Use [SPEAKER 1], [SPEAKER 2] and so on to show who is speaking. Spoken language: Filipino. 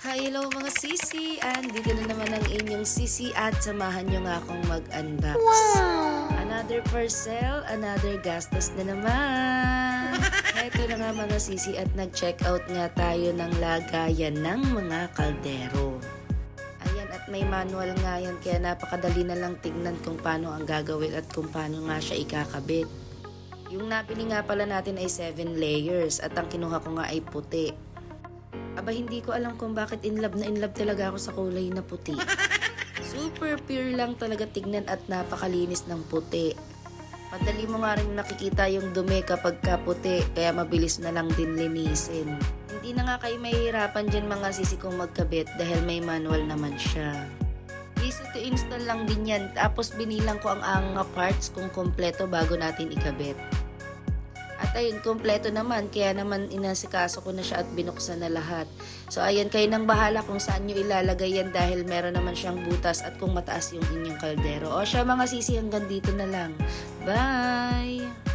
[SPEAKER 1] Hi, hello mga sisi! Dito na naman ang inyong sisi at samahan nyo nga akong mag-unbox. Another parcel, another gastos na naman. Ito na nga mga sisi at nag-check out nga tayo ng lagayan ng mga kaldero. Ayan, at may manual nga yan kaya napakadali na lang tignan kung paano ang gagawin at kung paano nga siya ikakabit. Yung nabili nga pala natin ay 7 layers at ang kinuha ko nga ay puti. Aba, hindi ko alam kung bakit in love talaga ako sa kulay na puti. Super pure lang talaga tignan at napakalinis ng puti. Madali mo nga rin nakikita yung dumi kapag kaputi, kaya mabilis na lang din linisin. Hindi na nga kayo mahihirapan dyan mga sisi kong magkabit dahil may manual naman siya. Easy to install lang din yan, tapos binilang ko ang parts kung kompleto bago natin ikabit. At ayun, kompleto naman, kaya naman inasikaso ko na siya at binuksan na lahat. So ayun, kayo nang bahala kung saan nyo ilalagay yan dahil meron naman siyang butas at kung mataas yung inyong kaldero. O siya mga sisi, hanggang dito na lang. Bye!